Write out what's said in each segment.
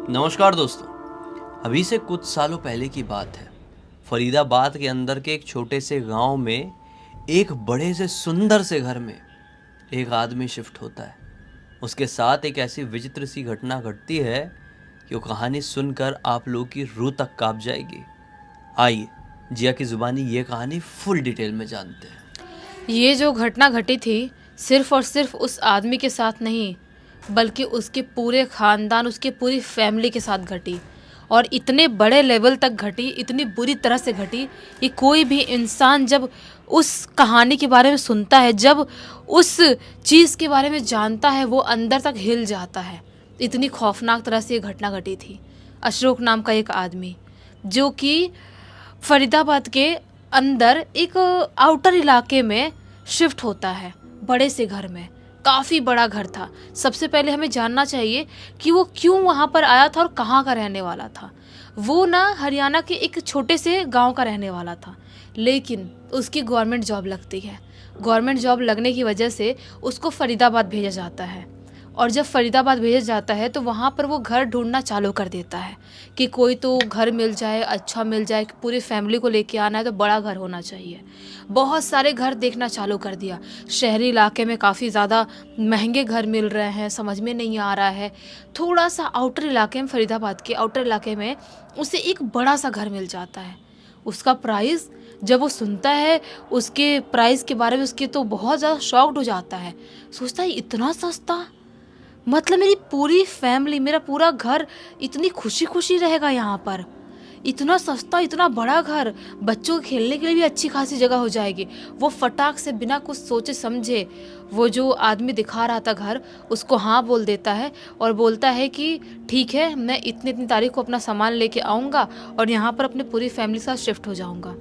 नमस्कार दोस्तों। अभी से कुछ सालों पहले की बात है। फरीदाबाद के अंदर के एक छोटे से गांव में एक बड़े से सुंदर से घर में एक आदमी शिफ्ट होता है। उसके साथ एक ऐसी विचित्र सी घटना घटती है कि वो कहानी सुनकर आप लोगों की रूह तक कांप जाएगी। आइए जिया की ज़ुबानी ये कहानी फुल डिटेल में जानते हैं। ये जो घटना घटी थी सिर्फ और सिर्फ उस आदमी के साथ नहीं, बल्कि उसके पूरे खानदान, उसके पूरी फैमिली के साथ घटी। और इतने बड़े लेवल तक घटी, इतनी बुरी तरह से घटी कि कोई भी इंसान जब उस कहानी के बारे में सुनता है, जब उस चीज़ के बारे में जानता है, वो अंदर तक हिल जाता है। इतनी खौफनाक तरह से ये घटना घटी थी। अशोक नाम का एक आदमी, जो कि फरीदाबाद के अंदर एक आउटर इलाके में शिफ्ट होता है, बड़े से घर में। काफ़ी बड़ा घर था। सबसे पहले हमें जानना चाहिए कि वो क्यों वहाँ पर आया था और कहाँ का रहने वाला था। वो ना हरियाणा के एक छोटे से गांव का रहने वाला था, लेकिन उसकी गवर्नमेंट जॉब लगती है। गवर्नमेंट जॉब लगने की वजह से उसको फरीदाबाद भेजा जाता है। और जब फरीदाबाद भेजा जाता है तो वहाँ पर वो घर ढूंढना चालू कर देता है कि कोई तो घर मिल जाए, अच्छा मिल जाए। पूरी फैमिली को लेके आना है तो बड़ा घर होना चाहिए। बहुत सारे घर देखना चालू कर दिया। शहरी इलाके में काफ़ी ज़्यादा महंगे घर मिल रहे हैं, समझ में नहीं आ रहा है। थोड़ा सा आउटर इलाके में, फरीदाबाद के आउटर इलाके में उसे एक बड़ा सा घर मिल जाता है। उसका प्राइस जब वो सुनता है, उसके प्राइस के बारे में, उसके तो बहुत ज़्यादा शॉक्ड हो जाता है। सोचता है इतना सस्ता, मतलब मेरी पूरी फैमिली, मेरा पूरा घर इतनी खुशी खुशी रहेगा यहाँ पर। इतना सस्ता, इतना बड़ा घर, बच्चों के खेलने के लिए भी अच्छी खासी जगह हो जाएगी। वो फटाक से बिना कुछ सोचे समझे, वो जो आदमी दिखा रहा था घर, उसको हाँ बोल देता है और बोलता है कि ठीक है, मैं इतनी इतनी तारीख को अपना सामान लेके आऊँगा और यहाँ पर अपने पूरी फैमिली के साथ शिफ्ट हो जाऊँगा।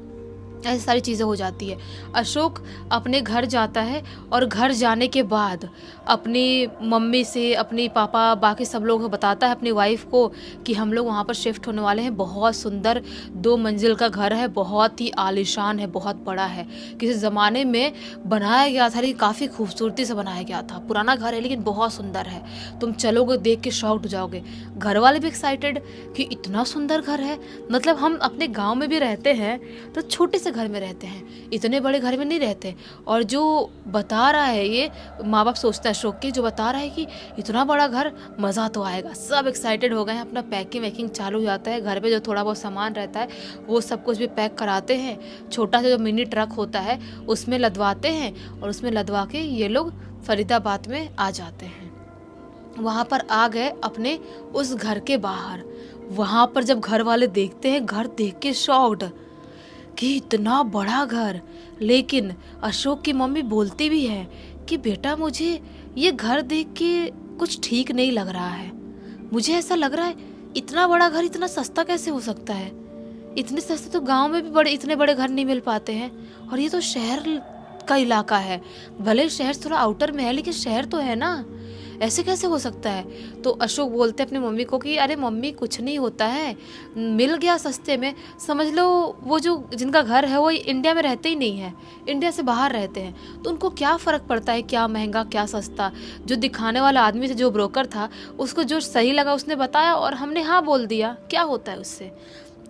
ऐसी सारी चीज़ें हो जाती है। अशोक अपने घर जाता है और घर जाने के बाद अपनी मम्मी से, अपनी पापा, बाकी सब लोगों को बताता है, अपनी वाइफ को, कि हम लोग वहाँ पर शिफ्ट होने वाले हैं। बहुत सुंदर 2 मंजिल का घर है, बहुत ही आलीशान है, बहुत बड़ा है। किसी ज़माने में बनाया गया था, लेकिन काफ़ी खूबसूरती से बनाया गया था। पुराना घर है लेकिन बहुत सुंदर है। तुम चलोगे देख के शॉक्ड हो जाओगे। घर वाले भी एक्साइटेड कि इतना सुंदर घर है। मतलब हम अपने गाँव में भी रहते हैं तो छोटे से घर में रहते हैं, इतने बड़े घर में नहीं रहते। और जो बता रहा है, ये माँ बाप सोचता है अशोक के, जो बता रहा है कि इतना बड़ा घर, मज़ा तो आएगा। सब एक्साइटेड हो गए हैं, अपना पैकिंग वैकिंग चालू हो जाता है। घर पे जो थोड़ा बहुत सामान रहता है वो सब कुछ भी पैक कराते हैं। छोटा सा जो मिनी ट्रक होता है उसमें लदवाते हैं और उसमें लदवा के ये लोग फरीदाबाद में आ जाते हैं। वहाँ पर आ गए अपने उस घर के बाहर। वहाँ पर जब घर वाले देखते हैं, घर देख के शॉक्ड कि इतना बड़ा घर। लेकिन अशोक की मम्मी बोलती भी है कि बेटा, मुझे ये घर देख के कुछ ठीक नहीं लग रहा है। मुझे ऐसा लग रहा है इतना बड़ा घर इतना सस्ता कैसे हो सकता है। इतने सस्ते तो गांव में भी बड़े, इतने बड़े घर नहीं मिल पाते हैं। और ये तो शहर का इलाका है। भले शहर थोड़ा आउटर में है लेकिन शहर तो है ना, ऐसे कैसे हो सकता है। तो अशोक बोलते हैं अपनी मम्मी को कि अरे मम्मी, कुछ नहीं होता है, मिल गया सस्ते में। समझ लो वो जो जिनका घर है वो इंडिया में रहते ही नहीं है, इंडिया से बाहर रहते हैं, तो उनको क्या फ़र्क पड़ता है क्या महंगा क्या सस्ता। जो दिखाने वाला आदमी था, जो ब्रोकर था, उसको जो सही लगा उसने बताया और हमने हाँ बोल दिया, क्या होता है उससे।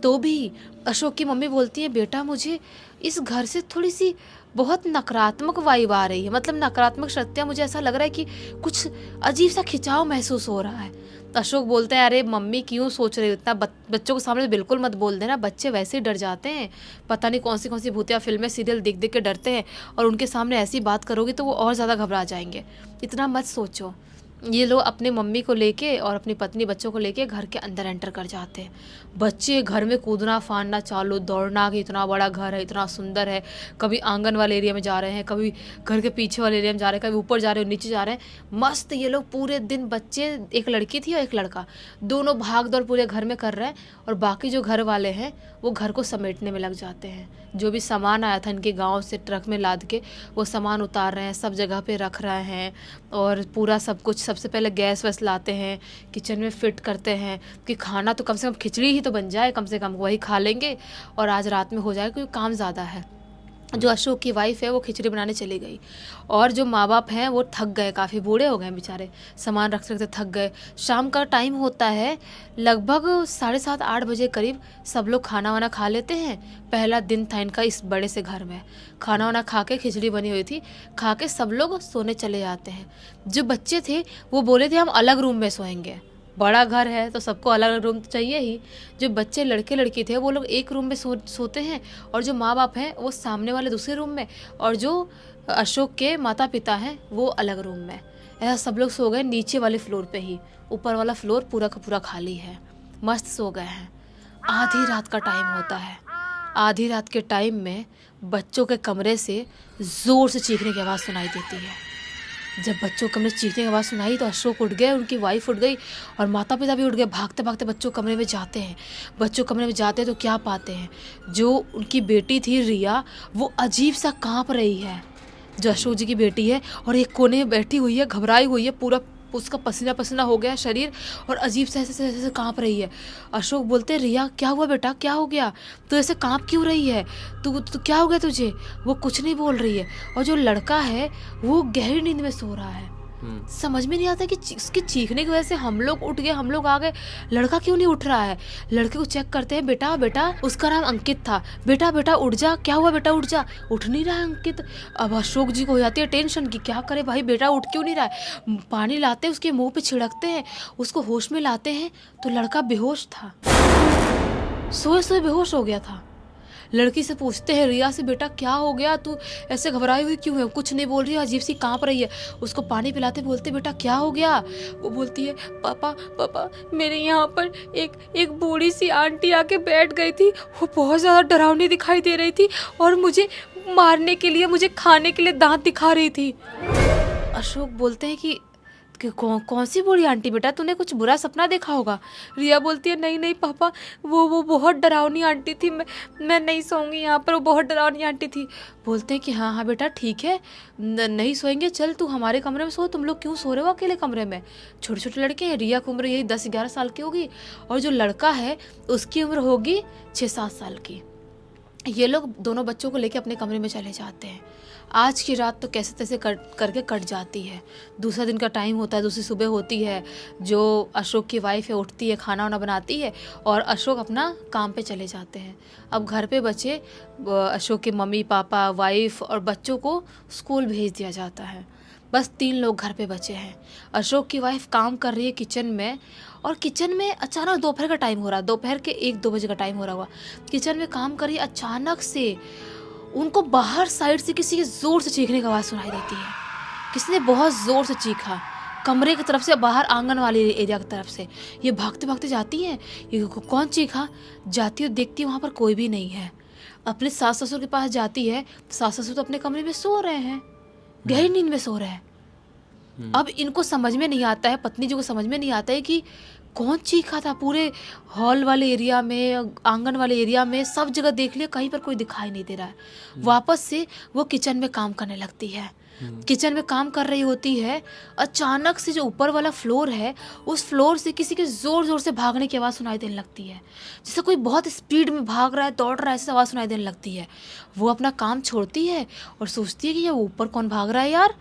तो भी अशोक की मम्मी बोलती है बेटा, मुझे इस घर से थोड़ी सी बहुत नकारात्मक वाइब आ रही है, मतलब नकारात्मक शक्तियाँ, मुझे ऐसा लग रहा है कि कुछ अजीब सा खिंचाव महसूस हो रहा है। अशोक बोलते हैं अरे मम्मी, क्यों सोच रहे हो इतना, बच्चों के सामने बिल्कुल मत बोल देना, बच्चे वैसे ही डर जाते हैं। पता नहीं कौन सी भूतिया फिल्में सीरियल देख देख के डरते हैं, और उनके सामने ऐसी बात करोगी तो वो और ज़्यादा घबरा जाएंगे। इतना मत सोचो। ये लोग अपने मम्मी को लेके और अपनी पत्नी बच्चों को लेके घर के अंदर एंटर कर जाते हैं। बच्चे घर में कूदना फांदना चालू, दौड़ना कि इतना बड़ा घर है, इतना सुंदर है। कभी आंगन वाले एरिया में जा रहे हैं, कभी घर के पीछे वाले एरिया में जा रहे हैं, कभी ऊपर जा रहे हैं, नीचे जा रहे हैं। मस्त ये लोग पूरे दिन, बच्चे, एक लड़की थी और एक लड़का, दोनों भाग दौड़ पूरे घर में कर रहे हैं। और बाकी जो घर वाले हैं वो घर को समेटने में लग जाते हैं। जो भी सामान आया था इनके गाँव से ट्रक में लाद के, वो सामान उतार रहे हैं, सब जगह पे रख रहे हैं। और पूरा सब कुछ, सबसे पहले गैस वैस लाते हैं, किचन में फिट करते हैं कि खाना तो कम से कम खिचड़ी ही तो बन जाए, कम से कम वही खा लेंगे और आज रात में हो जाए, क्योंकि काम ज़्यादा है। जो अशोक की वाइफ है वो खिचड़ी बनाने चली गई और जो माँ बाप हैं वो थक गए, काफ़ी बूढ़े हो गए बेचारे, सामान रखते रखते थक गए। शाम का टाइम होता है, लगभग 7:30-8 बजे करीब सब लोग खाना वाना खा लेते हैं। पहला दिन था इनका इस बड़े से घर में। खाना वाना खा के, खिचड़ी बनी हुई थी, खा के सब लोग सोने चले जाते हैं। जो बच्चे थे वो बोले थे हम अलग रूम में सोएंगे, बड़ा घर है तो सबको अलग रूम तो चाहिए ही। जो बच्चे लड़के लड़की थे वो लोग एक रूम में सोते हैं और जो माँ बाप हैं वो सामने वाले दूसरे रूम में, और जो अशोक के माता पिता हैं वो अलग रूम में। ऐसा सब लोग सो गए नीचे वाले फ्लोर पे ही, ऊपर वाला फ्लोर पूरा का पूरा खाली है, मस्त सो गए हैं। आधी रात का टाइम होता है। आधी रात के टाइम में बच्चों के कमरे से ज़ोर से चीखने की आवाज़ सुनाई देती है। जब बच्चों को कमरे से चीखने की आवाज़ सुनाई तो अशोक उठ गए, उनकी वाइफ उठ गई और माता पिता भी उठ गए। भागते भागते बच्चों कमरे में जाते हैं। बच्चों कमरे में जाते हैं तो क्या पाते हैं, जो उनकी बेटी थी रिया वो अजीब सा कांप रही है, जो अशोक जी की बेटी है, और एक कोने में बैठी हुई है, घबराई हुई है, पूरा उसका पसीना पसीना हो गया शरीर और अजीब से ऐसे कांप रही है। अशोक बोलते हैं रिया क्या हुआ बेटा, क्या हो गया, तू ऐसे कांप क्यों रही है, तू क्या हो गया तुझे। वो कुछ नहीं बोल रही है और जो लड़का है वो गहरी नींद में सो रहा है। समझ में नहीं आता कि उसकी चीखने की वजह से हम लोग उठ गए, हम लोग आ गए, लड़का क्यों नहीं उठ रहा है। लड़के को चेक करते हैं, बेटा बेटा, उसका नाम अंकित था, बेटा बेटा उठ जा, क्या हुआ बेटा उठ जा। उठ नहीं रहा है अंकित। अब अशोक जी को हो जाती है टेंशन कि क्या करे भाई, बेटा उठ क्यों नहीं रहा है। पानी लाते हैं उसके मुंह पे छिड़कते हैं, उसको होश में लाते हैं तो लड़का बेहोश था, सोए सोए बेहोश हो गया था। लड़की से पूछते हैं रिया से, बेटा क्या हो गया, तू ऐसे घबराई हुई क्यों है। कुछ नहीं बोल रही है, अजीब सी कांप रही है। उसको पानी पिलाते बोलते बेटा क्या हो गया। वो बोलती है पापा पापा मेरे यहाँ पर एक बूढ़ी सी आंटी आके बैठ गई थी, वो बहुत ज़्यादा डरावनी दिखाई दे रही थी और मुझे मारने के लिए, मुझे खाने के लिए दांत दिखा रही थी। अशोक बोलते हैं कि कौन सी बूढ़ी आंटी बेटा, तूने कुछ बुरा सपना देखा होगा। रिया बोलती है नहीं नहीं पापा, वो बहुत डरावनी आंटी थी, मैं नहीं सोऊंगी यहाँ पर, वो बहुत डरावनी आंटी थी। बोलते हैं कि हाँ हाँ बेटा ठीक है, नहीं सोएंगे, चल तू हमारे कमरे में सो। तुम लोग क्यों सो रहे हो अकेले कमरे में। छोटे छोटे लड़के हैं, रिया की उम्र यही 10-11 साल की होगी और जो लड़का है उसकी उम्र होगी 6-7 साल की। ये लोग दोनों बच्चों को लेके अपने कमरे में चले जाते हैं। आज की रात तो कैसे तैसे करके कट जाती है। दूसरा दिन का टाइम होता है, दूसरी सुबह होती है, जो अशोक की वाइफ है उठती है, खाना वाना बनाती है और अशोक अपना काम पे चले जाते हैं। अब घर पे बचे अशोक के मम्मी पापा, वाइफ और बच्चों को स्कूल भेज दिया जाता है। बस 3 लोग घर पे बचे हैं। अशोक की वाइफ काम कर रही है किचन में, और किचन में अचानक दोपहर का टाइम हो रहा है, दोपहर के 1-2 बजे का टाइम हो रहा हुआ, किचन में काम कर रही है। अचानक से उनको बाहर साइड से किसी के ज़ोर से चीखने की आवाज़ सुनाई देती है। किसी ने बहुत ज़ोर से चीखा, कमरे की तरफ से, बाहर आंगन वाले एरिया की तरफ से। ये भागते भागते जाती हैं, ये कौन चीखा, जाती है देखती है वहाँ पर कोई भी नहीं है। अपने सास ससुर के पास जाती है, सास ससुर तो अपने कमरे में सो रहे हैं, गहरी नींद में सो रहे हैं। अब इनको समझ में नहीं आता है, पत्नी जी को समझ में नहीं आता है कि कौन चीखा था। पूरे हॉल वाले एरिया में, आंगन वाले एरिया में, सब जगह देख लिया, कहीं पर कोई दिखाई नहीं दे रहा है। वापस से वो किचन में काम करने लगती है। किचन में काम कर रही होती है, अचानक से जो ऊपर वाला फ्लोर है उस फ्लोर से किसी के ज़ोर ज़ोर से भागने की आवाज़ सुनाई देने लगती है, जैसे कोई बहुत स्पीड में भाग रहा है, दौड़ रहा है, ऐसी आवाज़ सुनाई देने लगती है। वो अपना काम छोड़ती है और सोचती है कि ये ऊपर कौन भाग रहा है यार,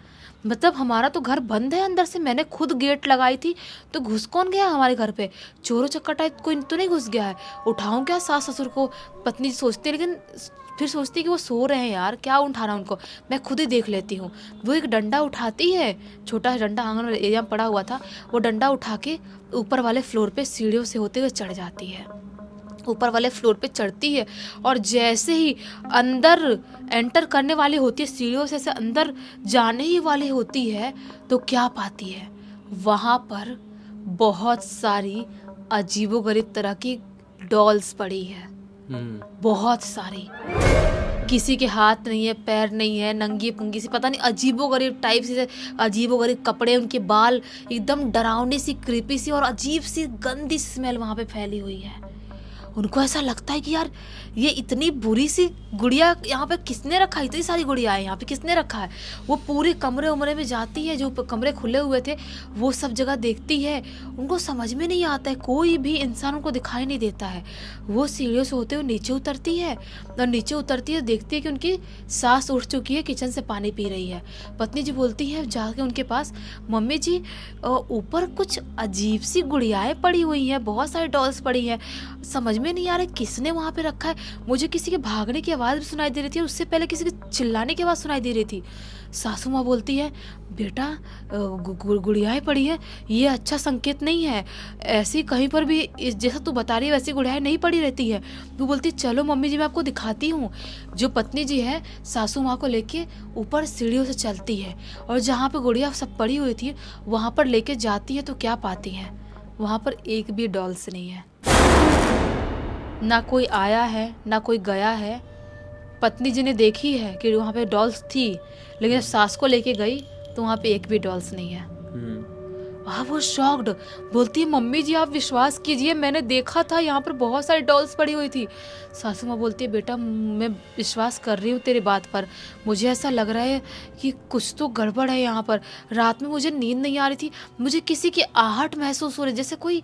मतलब हमारा तो घर बंद है अंदर से, मैंने खुद गेट लगाई थी तो घुस कौन गया हमारे घर पे, चोरों चक्कर कोई तो नहीं घुस गया है, उठाऊं क्या सास ससुर को। पत्नी सोचती है, लेकिन फिर सोचती है कि वो सो रहे हैं यार, क्या उठाना उनको, मैं खुद ही देख लेती हूँ। वो एक डंडा उठाती है, छोटा डंडा आंगन वाले एरिया में पड़ा हुआ था, वो डंडा उठा के ऊपर वाले फ्लोर पे सीढ़ियों से होते हुए चढ़ जाती है। ऊपर वाले फ्लोर पे चढ़ती है और जैसे ही अंदर एंटर करने वाली होती है, सीढ़ियों से ऐसे अंदर जाने ही वाली होती है, तो क्या पाती है, वहाँ पर बहुत सारी अजीबोगरीब तरह की डॉल्स पड़ी है, बहुत सारी। किसी के हाथ नहीं है, पैर नहीं है, नंगी पुंगी सी, पता नहीं अजीबोगरीब टाइप से, अजीबोगरीब कपड़े, उनके बाल एकदम डरावनी सी, क्रीपी सी और अजीब सी गंदी स्मेल वहाँ पे फैली हुई है। उनको ऐसा लगता है कि यार ये इतनी बुरी सी गुड़िया यहाँ पे किसने रखा है, इतनी सारी गुड़िया है यहाँ पे किसने रखा है। वो पूरे कमरे उमरे में जाती है, जो कमरे खुले हुए थे वो सब जगह देखती है। उनको समझ में नहीं आता है, कोई भी इंसान उनको दिखाई नहीं देता है। वो सीढ़ियों से होते हुए नीचे उतरती है, और नीचे उतरती है देखती है कि उनकी सास उठ चुकी है, किचन से पानी पी रही है। पत्नी जी बोलती है जाके उनके पास, मम्मी जी ऊपर कुछ अजीब सी गुड़ियाएँ पड़ी हुई हैं, बहुत सारी डॉल्स पड़ी हैं, समझ में नहीं आ रहा किसने वहाँ पे रखा है। मुझे किसी के भागने की आवाज़ भी सुनाई दे रही थी, और उससे पहले किसी के चिल्लाने की आवाज़ सुनाई दे रही थी। सासू माँ बोलती है बेटा गुड़ियाएँ पड़ी हैं, ये अच्छा संकेत नहीं है, ऐसी कहीं पर भी जैसा तू बता रही है वैसी गुड़ियाएँ नहीं पड़ी रहती है। वो बोलती चलो मम्मी जी मैं आपको दिखाती हूँ। जो पत्नी जी है सासू माँ को लेके ऊपर सीढ़ियों से चलती है, और जहाँ पे गुड़िया सब पड़ी हुई थी वहाँ पर लेके जाती है तो क्या पाती है, वहाँ पर एक भी डॉल्स नहीं है। ना कोई आया है ना कोई गया है। पत्नी जी ने देखी है कि वहाँ पे डॉल्स थी, लेकिन जब सास को लेके गई तो वहाँ पे एक भी डॉल्स नहीं है। हाँ वो शॉक्ड, बोलती है मम्मी जी आप विश्वास कीजिए मैंने देखा था यहाँ पर बहुत सारी डॉल्स पड़ी हुई थी। सासू माँ बोलती है बेटा मैं विश्वास कर रही हूँ तेरी बात पर, मुझे ऐसा लग रहा है कि कुछ तो गड़बड़ है यहाँ पर। रात में मुझे नींद नहीं आ रही थी, मुझे किसी की आहट महसूस हो रही, जैसे कोई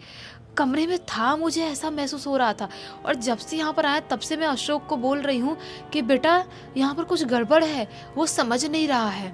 कमरे में था, मुझे ऐसा महसूस हो रहा था। और जब से यहाँ पर आया तब से मैं अशोक को बोल रही हूँ कि बेटा यहाँ पर कुछ गड़बड़ है, वो समझ नहीं रहा है।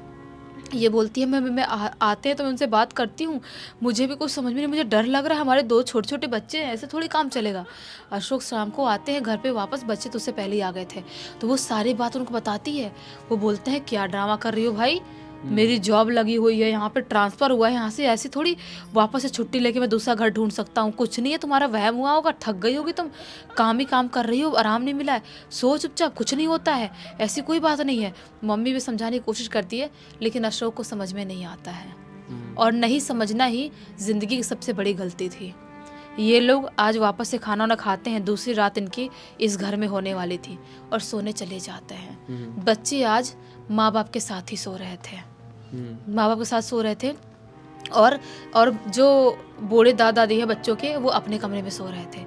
ये बोलती है मैं आते हैं तो मैं उनसे बात करती हूँ, मुझे भी कुछ समझ में नहीं, मुझे डर लग रहा है, हमारे 2 छोटे छोटे बच्चे हैं, ऐसे थोड़ी काम चलेगा। अशोक शाम को आते हैं घर पे वापस, बच्चे तो उससे पहले ही आ गए थे, तो वो सारी बात उनको बताती है। वो बोलते हैं क्या ड्रामा कर रही हो भाई, मेरी जॉब लगी हुई है, यहाँ पे ट्रांसफ़र हुआ है यहाँ से, ऐसी थोड़ी वापस से छुट्टी लेके मैं दूसरा घर ढूंढ सकता हूँ। कुछ नहीं है, तुम्हारा वहम हुआ होगा, थक गई होगी तुम, काम ही काम कर रही हो, आराम नहीं मिला है, सो चुपचाप, कुछ नहीं होता है, ऐसी कोई बात नहीं है। मम्मी भी समझाने की कोशिश करती है, लेकिन अशोक को समझ में नहीं आता है, और नहीं समझना ही ज़िंदगी की सबसे बड़ी गलती थी। ये लोग आज वापस से खाना वाना खाते हैं, दूसरी रात इनकी इस घर में होने वाली थी, और सोने चले जाते हैं। बच्चे आज माँ बाप के साथ ही सो रहे थे, माँ बाप के साथ सो रहे थे, और जो बूढ़े दादा दादी हैं बच्चों के, वो अपने कमरे में सो रहे थे।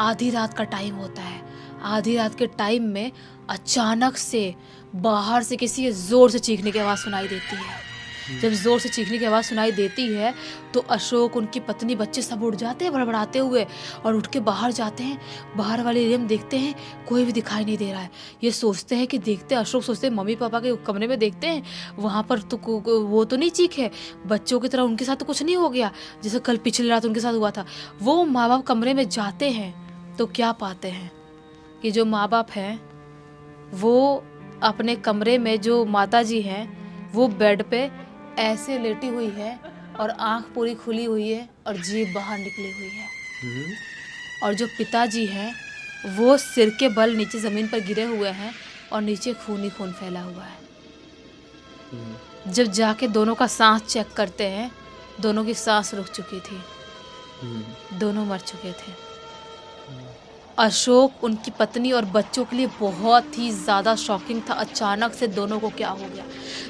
आधी रात का टाइम होता है, आधी रात के टाइम में अचानक से बाहर से किसी के ज़ोर से चीखने की आवाज़ सुनाई देती है। जब ज़ोर से चीखने की आवाज़ सुनाई देती है तो अशोक, उनकी पत्नी, बच्चे सब उठ जाते हैं बड़बड़ाते हुए, और उठ के बाहर जाते हैं। बाहर वाले एरिया में देखते हैं कोई भी दिखाई नहीं दे रहा है। ये सोचते हैं कि देखते हैं, अशोक सोचते हैं मम्मी पापा के कमरे में देखते हैं, वहाँ पर तो वो तो नहीं चीखे, बच्चों की तरह उनके साथ तो कुछ नहीं हो गया जैसे कल पिछली रात उनके साथ हुआ था। वो माँ बाप कमरे में जाते हैं तो क्या पाते हैं कि जो माँ बाप हैं वो अपने कमरे में, जो माता जी हैं वो बेड पे ऐसे लेटी हुई है, और आंख पूरी खुली हुई है, और जीभ बाहर निकली हुई है। और जो पिताजी हैं वो सिर के बल नीचे ज़मीन पर गिरे हुए हैं, और नीचे खून ही खून फैला हुआ है। जब जाके दोनों का सांस चेक करते हैं, दोनों की सांस रुक चुकी थी, दोनों मर चुके थे। अशोक, उनकी पत्नी और बच्चों के लिए बहुत ही ज़्यादा शॉकिंग था। अचानक से दोनों को क्या हो गया,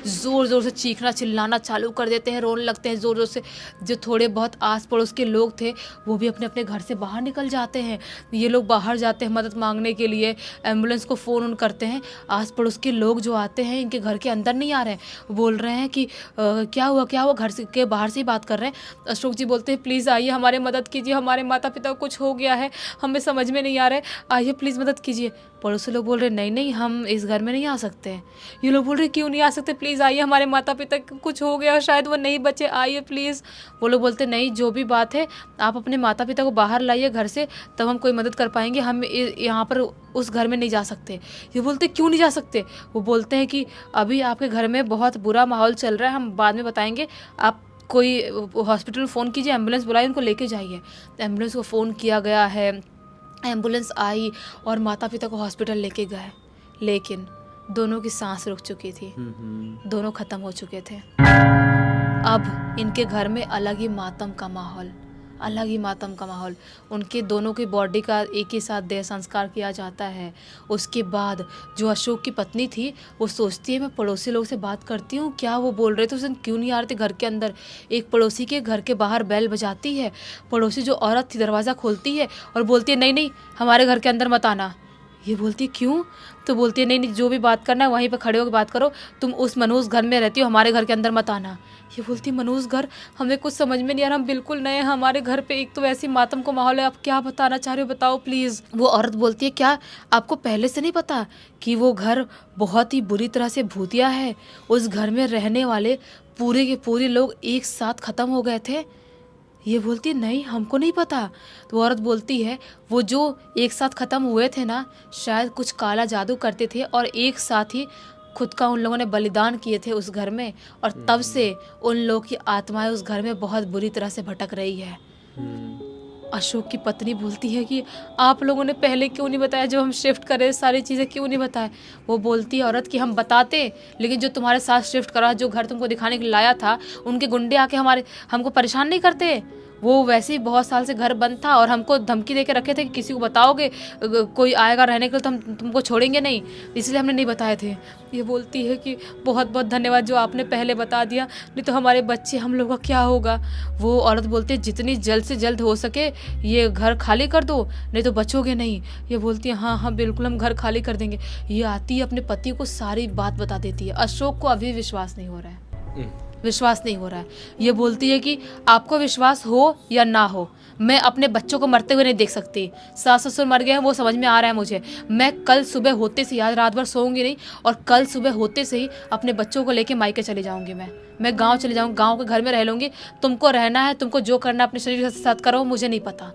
ज़ोर ज़ोर से चीखना चिल्लाना चालू कर देते हैं, रोने लगते हैं ज़ोर ज़ोर से। जो थोड़े बहुत आस पड़ोस के लोग थे वो भी अपने अपने घर से बाहर निकल जाते हैं। ये लोग बाहर जाते हैं मदद मांगने के लिए, एम्बुलेंस को फ़ोन करते हैं। आस पड़ोस के लोग जो आते हैं इनके घर के अंदर नहीं आ रहे हैं, बोल रहे हैं कि क्या हुआ क्या हुआ, घर से के बाहर से ही बात कर रहे हैं। अशोक जी बोलते हैं प्लीज़ आइए, हमारे मदद कीजिए, हमारे माता पिता को कुछ हो गया है, हमें समझ में नहीं आ रहा है, आइए प्लीज़ मदद कीजिए। पड़ोसी लोग बोल रहे नहीं नहीं हम इस घर में नहीं आ सकते हैं। ये लोग बोल रहे क्यों नहीं आ सकते, प्लीज़ आइए, हमारे माता पिता को कुछ हो गया, शायद वो नहीं बचे, आइए प्लीज़। वो लोग बोलते नहीं, जो भी बात है आप अपने माता पिता को बाहर लाइए घर से, तब हम कोई मदद कर पाएंगे, हम यहाँ पर उस घर में नहीं जा सकते। ये बोलते क्यों नहीं जा सकते, वो बोलते हैं कि अभी आपके घर में बहुत बुरा माहौल चल रहा है, हम बाद में बताएंगे, आप कोई हॉस्पिटल में फ़ोन कीजिए, एम्बुलेंस बुलाइए, उनको लेके जाइए। एम्बुलेंस को फ़ोन किया गया है, एम्बुलेंस आई और माता पिता को हॉस्पिटल लेके गए, लेकिन दोनों की सांस रुक चुकी थी, दोनों ख़त्म हो चुके थे। अब इनके घर में अलग ही मातम का माहौल, अलग ही मातम का माहौल। उनके दोनों की बॉडी का एक ही साथ देह संस्कार किया जाता है। उसके बाद जो अशोक की पत्नी थी वो सोचती है मैं पड़ोसी लोग से बात करती हूँ, क्या वो बोल रहे थे, उस दिन क्यों नहीं आ रहे थे घर के अंदर। एक पड़ोसी के घर के बाहर बेल बजाती है, पड़ोसी जो औरत थी दरवाज़ा खोलती है और बोलती है नहीं नहीं हमारे घर के अंदर मत आना। ये बोलती है क्यों, तो बोलती है नहीं नहीं जो भी बात करना है वहीं पर खड़े होकर बात करो, तुम उस मनहूस घर में रहती हो, हमारे घर के अंदर मत आना। ये बोलती है मनहूस घर, हमें कुछ समझ में नहीं आ रहा, हम बिल्कुल नए हैं हमारे घर पे, एक तो वैसी मातम को माहौल है, आप क्या बताना चाह रहे हो बताओ प्लीज़। वो औरत बोलती है क्या आपको पहले से नहीं पता कि वो घर बहुत ही बुरी तरह से भूतिया है, उस घर में रहने वाले पूरे के पूरे लोग एक साथ ख़त्म हो गए थे। ये बोलती है नहीं हमको नहीं पता। तो औरत बोलती है वो जो एक साथ ख़त्म हुए थे ना, शायद कुछ काला जादू करते थे और एक साथ ही खुद का उन लोगों ने बलिदान किए थे उस घर में, और तब से उन लोगों की आत्माएं उस घर में बहुत बुरी तरह से भटक रही है। अशोक की पत्नी बोलती है कि आप लोगों ने पहले क्यों नहीं बताया, जब हम शिफ्ट करे सारी चीज़ें क्यों नहीं बताए। वो बोलती है औरत कि हम बताते, लेकिन जो तुम्हारे साथ शिफ्ट करा, जो घर तुमको दिखाने के लिए लाया था, उनके गुंडे आके हमको परेशान नहीं करते। वो वैसे ही बहुत साल से घर बंद था और हमको धमकी दे के रखे थे कि किसी को बताओगे कोई आएगा रहने के लिए तो हम तुमको छोड़ेंगे नहीं, इसलिए हमने नहीं बताए थे। ये बोलती है कि बहुत बहुत धन्यवाद जो आपने पहले बता दिया, नहीं तो हमारे बच्चे हम लोग का क्या होगा। वो औरत बोलती है जितनी जल्द से जल्द हो सके ये घर खाली कर दो, नहीं तो बचोगे नहीं। ये बोलती है हाँ हाँ बिल्कुल हम घर खाली कर देंगे। ये आती है अपने पति को सारी बात बता देती है। अशोक को अभी विश्वास नहीं हो रहा है, विश्वास नहीं हो रहा है। ये बोलती है कि आपको विश्वास हो या ना हो, मैं अपने बच्चों को मरते हुए नहीं देख सकती। सास ससुर मर गए हैं वो समझ में आ रहा है मुझे, मैं कल सुबह होते से, आज रात भर सोऊंगी नहीं, और कल सुबह होते से ही अपने बच्चों को लेके मायके चले जाऊंगी। मैं गांव चले जाऊंगी, गांव के घर में रह लूंगी। तुमको रहना है, तुमको जो करना अपने शरीर के साथ करो, मुझे नहीं पता।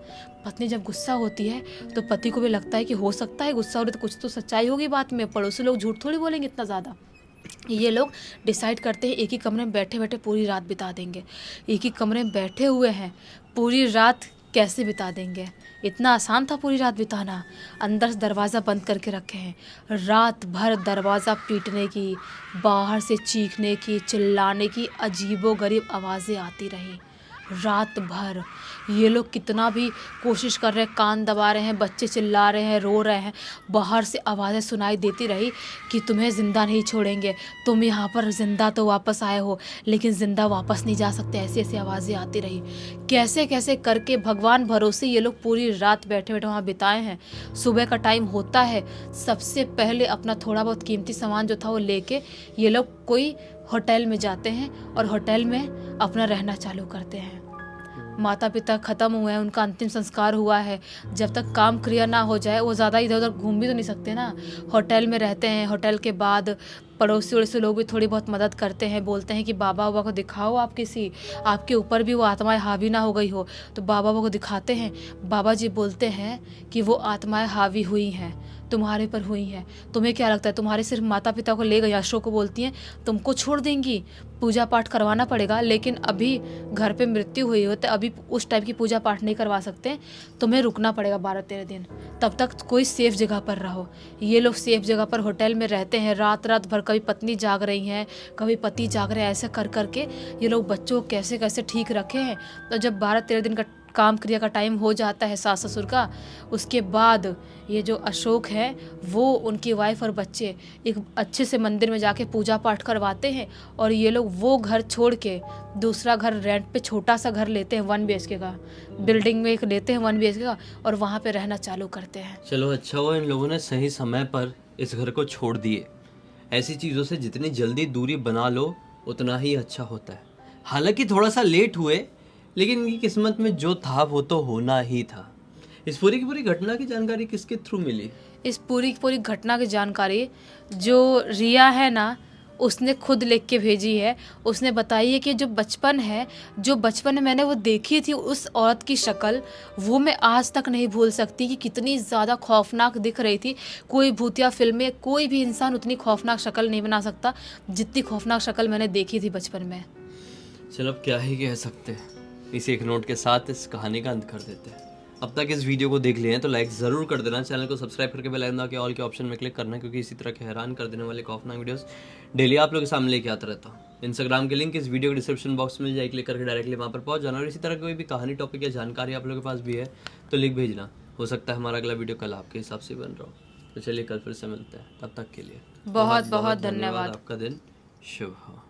पत्नी जब गुस्सा होती है तो पति को भी लगता है कि हो सकता है गुस्सा हो रही तो कुछ तो सच्चाई होगी बात में, पड़ोसी लोग झूठ थोड़ी बोलेंगे इतना ज़्यादा। ये लोग डिसाइड करते हैं एक ही कमरे में बैठे बैठे पूरी रात बिता देंगे। एक ही कमरे में बैठे हुए हैं, पूरी रात कैसे बिता देंगे, इतना आसान था पूरी रात बिताना। अंदर से दरवाज़ा बंद करके रखे हैं, रात भर दरवाज़ा पीटने की, बाहर से चीखने की, चिल्लाने की अजीबोगरीब आवाज़ें आती रही रात भर। ये लोग कितना भी कोशिश कर रहे हैं, कान दबा रहे हैं, बच्चे चिल्ला रहे हैं, रो रहे हैं, बाहर से आवाज़ें सुनाई देती रही कि तुम्हें ज़िंदा नहीं छोड़ेंगे, तुम यहाँ पर ज़िंदा तो वापस आए हो लेकिन ज़िंदा वापस नहीं जा सकते। ऐसी ऐसी आवाज़ें आती रही। कैसे कैसे करके भगवान भरोसे ये लोग पूरी रात बैठे बैठे वहाँ बिताए हैं। सुबह का टाइम होता है, सबसे पहले अपना थोड़ा बहुत कीमती सामान जो था वो लेके ये लोग कोई होटल में जाते हैं और होटल में अपना रहना चालू करते हैं। माता पिता ख़त्म हुए हैं, उनका अंतिम संस्कार हुआ है, जब तक काम क्रिया ना हो जाए वो ज़्यादा इधर उधर घूम भी तो नहीं सकते ना। होटल में रहते हैं, होटल के बाद पड़ोसी वड़ोसी लोग भी थोड़ी बहुत मदद करते हैं, बोलते हैं कि बाबा बाबा को दिखाओ, आप किसी आपके ऊपर भी वो आत्माएं हावी ना हो गई हो। तो बाबा बाबा को दिखाते हैं, बाबा जी बोलते हैं कि वो आत्माएं हावी हुई हैं, तुम्हारे पर हुई हैं, तुम्हें क्या लगता है तुम्हारे सिर्फ माता पिता को ले गई। अशोक को बोलती हैं तुमको छोड़ देंगी, पूजा पाठ करवाना पड़ेगा, लेकिन अभी घर पे मृत्यु हुई हो तो अभी उस टाइप की पूजा पाठ नहीं करवा सकते, तुम्हें रुकना पड़ेगा 12-13 दिन, तब तक कोई सेफ जगह पर रहो। ये लोग सेफ जगह पर होटल में रहते हैं, रात रात भर कभी पत्नी जाग रही हैं, कभी पति जाग रहे हैं, ऐसे कर करके ये लोग बच्चों को कैसे कैसे ठीक रखे हैं। तो जब 12-13 दिन का काम क्रिया का टाइम हो जाता है सास ससुर का, उसके बाद ये जो अशोक है वो उनकी वाइफ और बच्चे एक अच्छे से मंदिर में जाके पूजा पाठ करवाते हैं, और ये लोग वो घर छोड़ के दूसरा घर रेंट पे छोटा सा घर लेते हैं 1 BHK का, बिल्डिंग में एक लेते हैं 1 BHK का, और वहाँ पे रहना चालू करते हैं। चलो अच्छा हुआ इन लोगों ने सही समय पर इस घर को छोड़ दिए। ऐसी चीज़ों से जितनी जल्दी दूरी बना लो उतना ही अच्छा होता है। हालांकि थोड़ा सा लेट हुए, लेकिन इनकी किस्मत में जो था वो तो होना ही था। इस पूरी की पूरी घटना की जानकारी किसके थ्रू मिली? इस पूरी की पूरी घटना की जानकारी जो रिया है ना, उसने खुद लिख के भेजी है। उसने बताई है कि जो बचपन में मैंने वो देखी थी उस औरत की शक्ल, वो मैं आज तक नहीं भूल सकती कि कितनी ज़्यादा खौफनाक दिख रही थी। कोई भूतिया फिल्म में कोई भी इंसान उतनी खौफनाक शक्ल नहीं बना सकता जितनी खौफनाक शक्ल मैंने देखी थी बचपन में। चलो अब क्या ही कह सकते हैं, इसी एक नोट के साथ इस कहानी का अंत कर देते हैं। अब तक इस वीडियो को देख लिए हैं तो लाइक ज़रूर कर देना, चैनल को सब्सक्राइब करके बेल आइकन दबा के ऑल के ऑप्शन में क्लिक करना, क्योंकि इसी तरह के हैरान कर देने वाले खौफनाक वीडियोस डेली आप लोगों के सामने लेके आता रहता हूँ। इंस्टाग्राम के लिंक इस वीडियो के डिस्क्रिप्शन बॉक्स में मिल जाए, क्लिक करके डायरेक्टली वहाँ पर पहुँच जाना। और इसी तरह कोई भी कहानी, टॉपिक या जानकारी आप लोगों के पास भी है तो लिख भेजना। हो सकता है हमारा अगला वीडियो कल आपके हिसाब से बन रहा हो। तो चलिए कल फिर से मिलते हैं, तब तक के लिए बहुत बहुत धन्यवाद। आपका दिन शुभ हो।